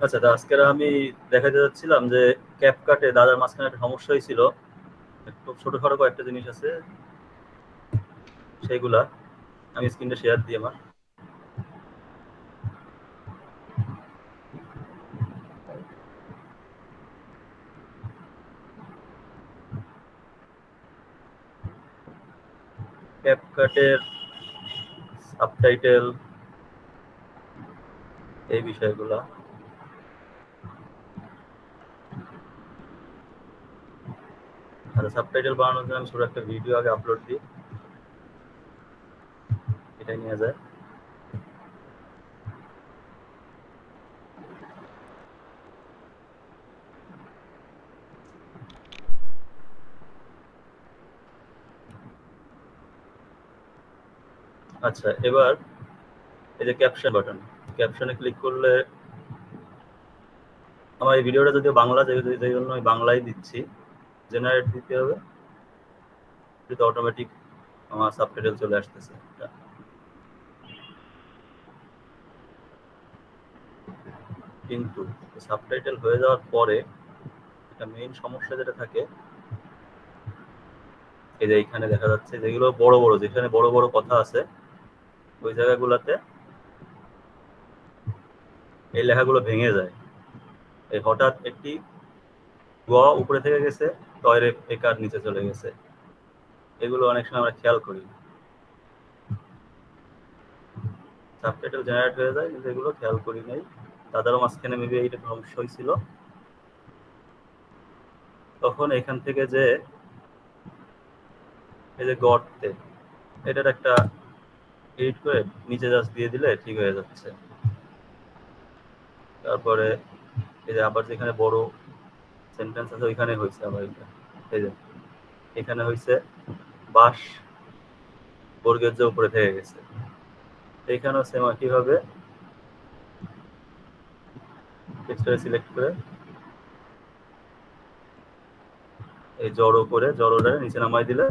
আচ্ছা, তো আজকে আমি দেখাতে যাচ্ছিলাম যে ক্যাপকাটে দাদার মাঝখানে একটা সমস্যা হয়েছিল। খুব ছোটখাটো কয়েকটা জিনিস আছে, সেইগুলা আমি স্ক্রিনটা শেয়ার দিই আমার। ক্যাপকাটের সাবটাইটেল, এই বিষয়গুলা। আর সাবটাইটেল বানানোর জন্য আমি ছোট একটা ভিডিও আগে আপলোড দিই, এটাই নিয়ে যায়। আচ্ছা, এবার এই যে ক্যাপশন বাটন, ক্যাপশনে ক্লিক করলে আমার এই ভিডিওটা যদিও বাংলা, যে জন্য আমি বাংলায় দিচ্ছি, জেনারেট দিতে হবে, কিন্তু অটোমেটিক আমার সাবটাইটেল চলে আসতেছে। কিন্তু সাবটাইটেল হয়ে যাওয়ার পরে একটা মেইন সমস্যা যেটা থাকে, এই যে এইখানে দেখা যাচ্ছে যেগুলো বড় বড়, যেখানে বড় বড় কথা আছে ওই জায়গাগুলোতে এই লেখাগুলো ভেঙে যায়। এই হঠাৎ একটি গ উপরে থেকে গেছে, তয়ের একার নিচে চলে গেছে, এগুলো অনেক সময় আমরা খেয়াল করি। সাবটাইটেল জেনারেট হয়ে যায় কিন্তু এগুলো খেয়াল করি নাই। তাদেরও মাঝখানে মেবি এইটা সমস্যা হয়েছিল। তখন এখান থেকে যে এই যে গর্তে, এটার একটা এডিট করে নিচে জাস্ট দিয়ে দিলে ঠিক হয়ে যাচ্ছে। তারপরে এই যে আবার যেখানে বড় সেন্টেন্স আছে ওইখানে হয়েছে আবার এটা, এই যে এখানে হয়েছে বাস বর্গের যে উপরে থেকে গেছে, এইখানেও সেম একইভাবে টেক্সটারে সিলেক্ট করে এই জড়ো করে জড়োটা নিচে নামাই দিলে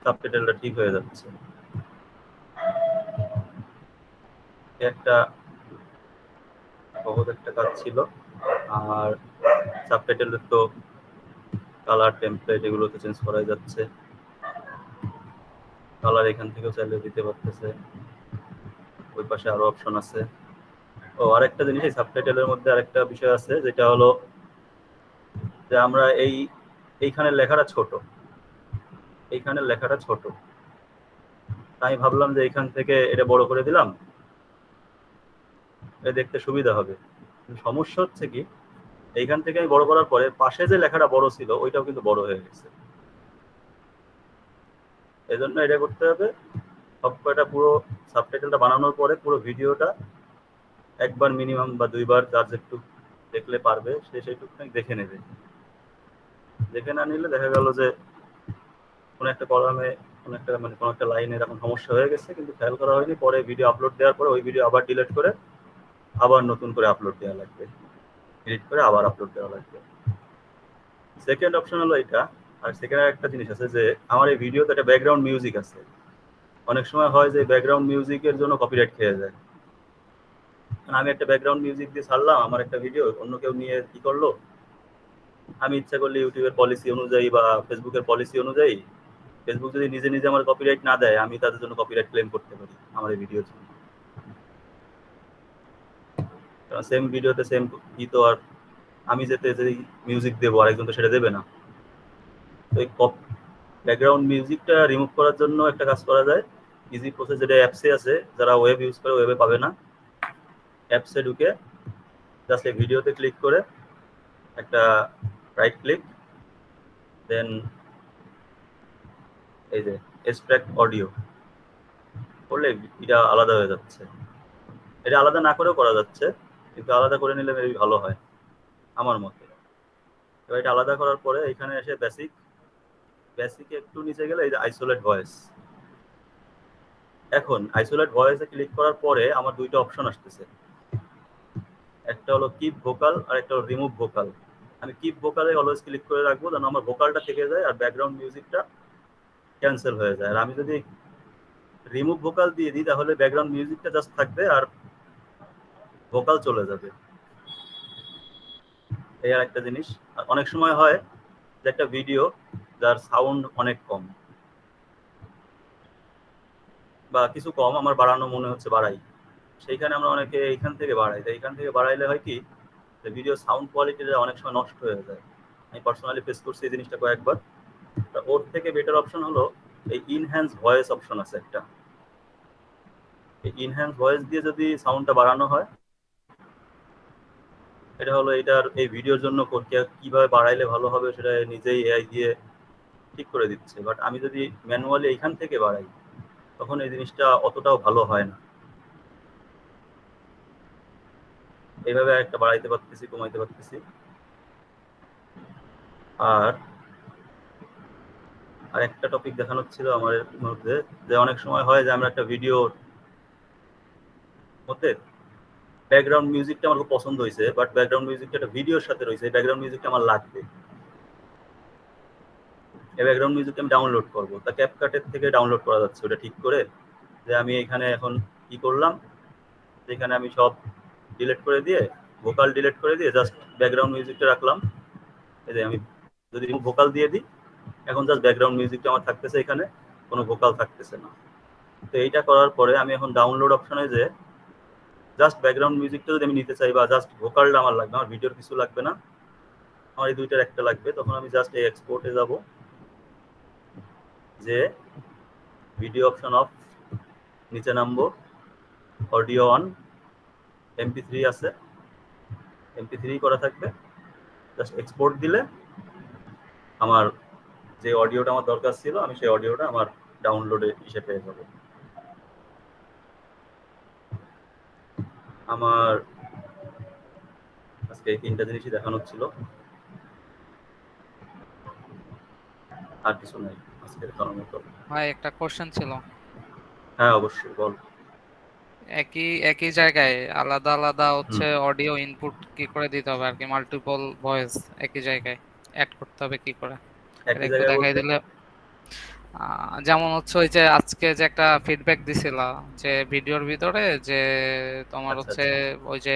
সাবটাইটেলটা ঠিক হয়ে যাচ্ছে। একটা সহজ একটা কাজ ছিল। আর সাবটাইটেলের তো কালার টেমপ্লেট এগুলো তো চেঞ্জ করাই যাচ্ছে, কালার এখান থেকেও চাইলে দিতে পারতেছে, ওই পাশে আরো অপশন আছে। ও আরেকটা জিনিস, এই সাবটাইটেলের মধ্যে আরেকটা বিষয় আছে যেটা হলো যে আমরা এইখানে লেখাটা ছোট, এইখানে লেখাটা ছোট, তাই ভাবলাম যে এখান থেকে এটা বড় করে দিলাম, এটা দেখতে সুবিধা হবে। সমস্যা হচ্ছে কি, এইখান থেকে আমি বড় করার পরে পাশে যে লেখাটা বড় ছিল ওইটাও কিন্তু বড় হয়ে গেছে। এই জন্য এটা করতে হবে, সব কয়টা পুরো সাবটাইটেলটা বানানোর পরে পুরো ভিডিওটা একবার মিনিমাম বা দুইবার যার যেটুক দেখলে পারবে সে সেইটুকু দেখে নেবে। দেখে না নিলে দেখা গেল যে কোনো একটা কলামে কোনো একটা লাইনে এরকম সমস্যা হয়ে গেছে কিন্তু খেয়াল করা হয়নি, পরে ভিডিও আপলোড দেওয়ার পরে ওই ভিডিও আবার ডিলিট করে আবার নতুন করে আপলোড দেওয়া লাগবে, এডিট করে আবার আপলোড দেওয়া লাগবে। সেকেন্ড অপশন হলো এটা। আর সেকেন্ড একটা জিনিস আছে যে আমার এই ভিডিওতে একটা ব্যাকগ্রাউন্ড মিউজিক আছে, অনেক সময় হয় যে ব্যাকগ্রাউন্ড মিউজিকের জন্য কপিরাইট খেয়ে যায়। আমি একটা ব্যাকগ্রাউন্ড মিউজিক দিয়ে ছাড়লাম আমার একটা ভিডিও, অন্য কেউ নিয়ে কি করলো, আমি ইচ্ছা করলে ইউটিউবের পলিসি অনুযায়ী বা ফেসবুকের পলিসি অনুযায়ী ফেসবুক যদি নিজে নিজে আমার কপিরাইট না দেয় আমি তাদের জন্য কপিরাইট ক্লেম করতে পারি আমার এই ভিডিওর জন্য। কারণ সেম ভিডিওতে সেম ই তো আর আমি যেতে যে মিউজিক দেবো আরেকজন তো সেটা দেবে না। তো এই ব্যাকগ্রাউন্ড মিউজিকটা রিমুভ করার জন্য একটা কাজ করা যায়, ইজি প্রসেস, যেটা অ্যাপসে আছে, যারা ওয়েব ইউজ করে ওয়েবে পাবে না, অ্যাপসে ঢুকে জাস্ট এই ভিডিওতে ক্লিক করে একটা রাইট ক্লিক, দেন এই যে এক্সট্রাক্ট অডিও করলে এটা আলাদা হয়ে যাচ্ছে। এটা আলাদা না করেও করা যাচ্ছে, কিন্তু আলাদা করে নিলে মেবি ভালো হয় আমার মতে। এবার এটা আলাদা করার পরে এখানে এসে বেসিক, বেসিকে একটু নিচে গেলে এই যে আইসোলেট ভয়েস, এখন আইসোলেট ভয়েসে ক্লিক করার পরে আমার দুইটা অপশন আসতেছে, একটা হলো কিপ ভোকাল আর একটা হলো রিমুভ ভোকাল। আমি কিপ ভোকালে অলওয়েজ ক্লিক করে রাখবো যেন আমার ভোকালটা থেকে যায় আর ব্যাকগ্রাউন্ড মিউজিকটা ক্যান্সেল হয়ে যায়। আর আমি যদি রিমুভ ভোকাল দিয়ে দিই তাহলে ব্যাকগ্রাউন্ড মিউজিকটা জাস্ট থাকবে আর ভোকাল চলে যাবে। এই আর একটা জিনিস। আর অনেক সময় হয় যে একটা ভিডিও যার সাউন্ড অনেক কম বা কিছু কম আমার বাড়ানো মনে হচ্ছে বাড়াই, সেইখানে আমরা অনেকে এইখান থেকে বাড়াই। তো এইখান থেকে বাড়াইলে হয় কি, ভিডিও সাউন্ড কোয়ালিটিটা অনেক সময় নষ্ট হয়ে যায়। আমি পার্সোনালি ফেস করছি এই জিনিসটা কয়েকবার। তা ওর থেকে বেটার অপশন হলো এই ইনহ্যান্স ভয়েস অপশন আছে একটা। এই ইনহ্যান্স ভয়েস দিয়ে যদি সাউন্ডটা বাড়ানো হয়, এটা হলো এটার এই ভিডিওর জন্য কিভাবে বাড়াইলে ভালো হবে সেটা নিজেই এআই দিয়ে ঠিক করে দিচ্ছে। বাট আমি যদি ম্যানুয়ালি এইখান থেকে বাড়াই, তখন এই জিনিসটা অতটাও ভালো হয় না। এইভাবে একটা বাড়াইতে পারতেছি, কমাইতে পারতেছি। আর আর একটা টপিক দেখানো ছিল আমার মধ্যে, যে অনেক সময় হয় যে আমরা একটা ভিডিওর মধ্যে ব্যাকগ্রাউন্ড মিউজিকটা আমার খুব পছন্দ হয়েছে, বাট ব্যাকগ্রাউন্ড মিউজিকটা একটা ভিডিওর সাথে রয়েছে, এই ব্যাকগ্রাউন্ড মিউজিকটা আমার লাগবে। এই ব্যাকগ্রাউন্ড মিউজিকটা আমি ডাউনলোড করবো, তা ক্যাপকাটের থেকে ডাউনলোড করা যাচ্ছে ওটা ঠিক করে। যে আমি এখানে এখন কি করলাম, যেখানে আমি সব ডিলিট করে দিয়ে, ভোকাল ডিলিট করে দিয়ে জাস্ট ব্যাকগ্রাউন্ড মিউজিকটা রাখলাম। এই যে আমি যদি ভোকাল দিয়ে দিই, এখন জাস্ট ব্যাকগ্রাউন্ড মিউজিকটা আমার থাকতেছে, এখানে কোনো ভোকাল থাকতেছে না। তো এইটা করার পরে আমি এখন ডাউনলোড অপশনে যে জাস্ট ব্যাকগ্রাউন্ড মিউজিকটা যদি আমি নিতে চাই বা জাস্ট ভোকালটা আমার লাগবে, আমার ভিডিওর কিছু লাগবে না, আমার এই দুইটার একটা লাগবে, তখন আমি জাস্ট এই এক্সপোর্টে যাব, যে ভিডিও অপশন অফ, নিচে নামবো, অডিও অন, MP3 আছে, MP3 করা থাকবে, জাস্ট এক্সপোর্ট দিলে আমার যে অডিওটা আমার দরকার ছিল আমি সেই অডিওটা আমার ডাউনলোডে হিসেবে পেয়ে যাবো। আমার আজকে এই তিনটা জিনিসই দেখানো ছিল, আর কিছু নাই আজকে দেখানোর মতো। ভাই একটা কোশ্চেন ছিল। হ্যাঁ অবশ্যই, বল। একই একই জায়গায় আলাদা আলাদা হচ্ছে হুম। অডিও ইনপুট কি করে দিতে হবে আর কি, মাল্টিপল ভয়েস একই জায়গায় অ্যাড করতে হবে কি করে, এটা একই একটু জায়গায় দেখাই বলতে? দিলে। যেমন হচ্ছে ওই যে আজকে যে একটা ফিডব্যাক দিছিলা যে ভিডিওর ভিতরে যে তোমার আচ্ছা হচ্ছে আচ্ছা ওই যে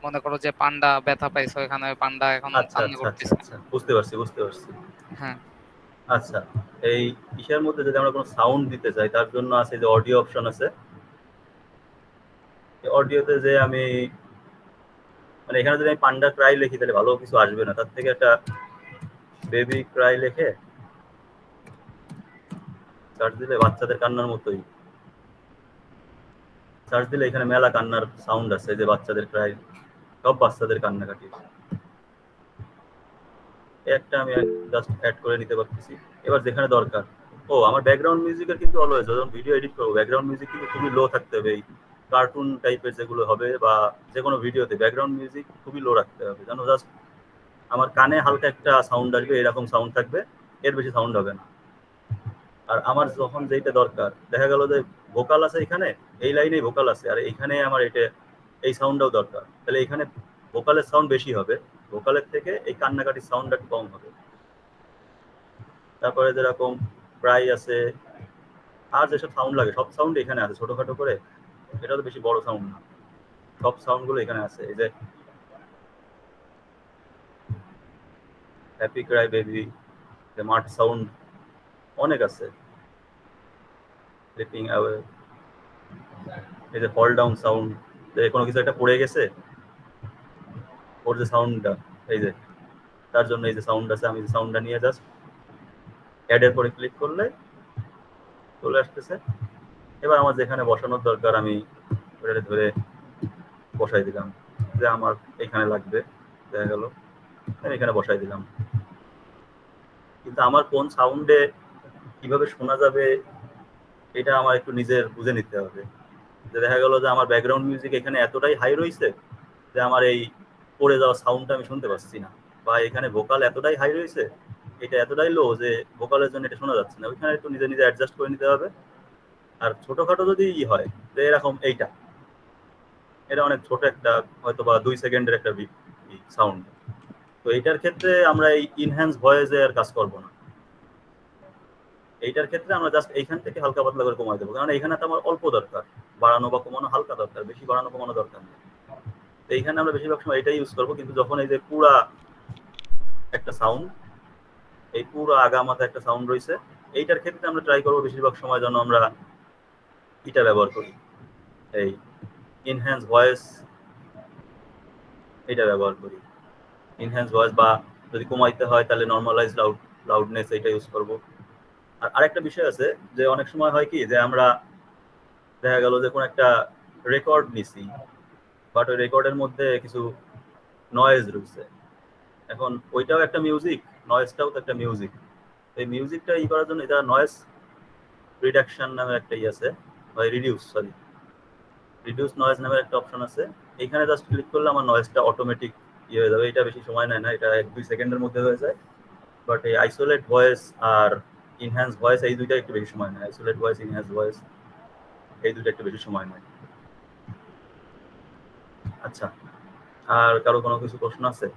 মনে করো যে পান্ডা ব্যথা পাইছো, এখানে পান্ডা এখন আচ্ছা কান্না আচ্ছা আচ্ছা করতেছে। আচ্ছা, বুঝতে পারছি বুঝতে পারছি। হ্যাঁ। আচ্ছা, এই ইসের মধ্যে যদি আমরা কোনো সাউন্ড দিতে চাই, তার জন্য আছে যে অডিও অপশন আছে। অডিওতে যে আমি মানে এখানে যদি আমি পান্ডা ক্রাই লিখি তাহলে ভালো কিছু আসবে না, তার থেকে একটা বেবি ক্রাই লিখে সার্চ দিলে বাচ্চাদের কান্নার মতোই সার্চ দিলে এখানে মেলা কান্নার সাউন্ড আছে, যে বাচ্চাদের ক্রাই, সব বাচ্চাদের কান্নাকাটি, একটা আমি জাস্ট অ্যাড করে নিতে পারতেছি। এবার যেখানে দরকার, ও আমার ব্যাকগ্রাউন্ড মিউজিকের কিন্তু অলওয়েজ যখন ভিডিও এডিট করবো ব্যাকগ্রাউন্ড মিউজিক কিন্তু খুবই লো থাকতে হবে। এই কার্টুন টাইপের যেগুলো হবে বা যে কোনো ভিডিওতে ব্যাকগ্রাউন্ড মিউজিক খুবই লো রাখতে হবে, যেন জাস্ট আমার কানে হালকা একটা সাউন্ড আসবে, এরকম সাউন্ড থাকবে, এর বেশি সাউন্ড হবে না। আর আমার যখন যেটা দরকার, দেখা গেল যে ভোকাল আছে এখানে, এই লাইনেই ভোকাল আছে, আর এইখানে আমার এটা এই সাউন্ডটাও দরকার, তাহলে এখানে ভোকালের সাউন্ড বেশি হবে, ভোকালের থেকে এই কান্নাকাটির সাউন্ডটা একটু কম হবে। তারপরে যেরকম প্রায় আছে, আর যেসব সাউন্ড লাগে সব সাউন্ড এখানে আছে ছোটখাটো করে, এটা তো বেশি বড় সাউন্ড না, সব সাউন্ড গুলো এখানে আছে। এই যে হ্যাপি ক্রাই বেবি, মাঠ সাউন্ড অনেক আছে, স্লিপিং অ্যাওয়ে, এই যে ফল ডাউন সাউন্ড, যে কোনো কিছু একটা পড়ে গেছে ওর যে সাউন্ডটা, এই যে তার জন্য এই যে সাউন্ড আছে, আমি যে সাউন্ডটা নিয়ে জাস্ট অ্যাড এর পরে ক্লিক করলে চলে আসতেছে। এবার আমার যেখানে বসানোর দরকার আমি ওটা ধরে বসাই দিলাম, যে আমার এখানে লাগবে, দেখা গেল আমি এখানে বসাই দিলাম। কিন্তু আমার কোন সাউন্ডে কিভাবে শোনা যাবে এটা আমার একটু নিজের বুঝে নিতে হবে। যে দেখা গেল যে আমার ব্যাকগ্রাউন্ড মিউজিক এখানে এতটাই হাই রয়েছে যে আমার এই পড়ে যাওয়া সাউন্ডটা আমি শুনতে পাচ্ছি না, বা এখানে ভোকাল এতটাই হাই রয়েছে, এটা এতটাই লো যে ভোকালের জন্য এটা শোনা যাচ্ছে না, ওইখানে একটু নিজে নিজে অ্যাডজাস্ট করে নিতে হবে। আর ছোটখাটো যদি হয় যে এরকম এইটা, এটা অনেক ছোট একটা, হয়তো বা 2 সেকেন্ডের একটা সাউন্ড, তো এইটার ক্ষেত্রে আমরা এই ইনহ্যান্স ভয়েসে আর কাজ করবো না। এইটার ক্ষেত্রে আমরা জাস্ট এইখান থেকে হালকা পাতলা করে কমাই দেবো, কারণ এইখানে তো আমার অল্প দরকার, বাড়ানো বা কমানো হালকা দরকার, বেশি বাড়ানো কমানো দরকার নেই। তো এইখানে আমরা বেশিরভাগ সময় এটাই ইউজ করবো। কিন্তু যখন এই যে পুরা একটা সাউন্ড, এই পুরো আগামাথা একটা সাউন্ড রয়েছে। এইটার ক্ষেত্রে আমরা ট্রাই করবো বেশিরভাগ সময় যেন আমরা এটা ব্যবহার করি, এই ইনহ্যান্স ভয়েস, এটা ব্যবহার করি। ইনহ্যান্স ভয়েস, বা যদি কমাইতে হয় তাহলে নর্মালাইজ লাউডনেস এটা ইউজ করব। আর আরেকটা বিষয় আছে যে অনেক সময় হয় কি যে আমরা দেখা গেল যে কোনো একটা রেকর্ড নিছি, বাট ওই রেকর্ডের মধ্যে কিছু নয়েজ রয়েছে। এখন ওইটাও একটা মিউজিক, নয়েজটাও তো একটা মিউজিক। এই মিউজিকটা করার জন্য এটা নয়েজ রিডাকশন নামে একটা আছে, বা রিডিউস নয়েজ নামের একটা অপশন আছে। এইখানে জাস্ট ক্লিক করলে আমার নয়েজটা অটোমেটিক হয়ে যাবে। এটা বেশি সময় নেয় না, এটা 1-2 সেকেন্ডের মধ্যে হয়ে যায়। বাট এই আইসোলেট ভয়েস আর ইনহ্যান্স ভয়েস এই দুইটা একটু বেশি সময় নেয়। আইসোলেট ভয়েস, ইনহ্যান্স ভয়েস এই দুইটা একটু বেশি সময় নেয়। আচ্ছা, আর কারো কোনো কিছু প্রশ্ন আছে?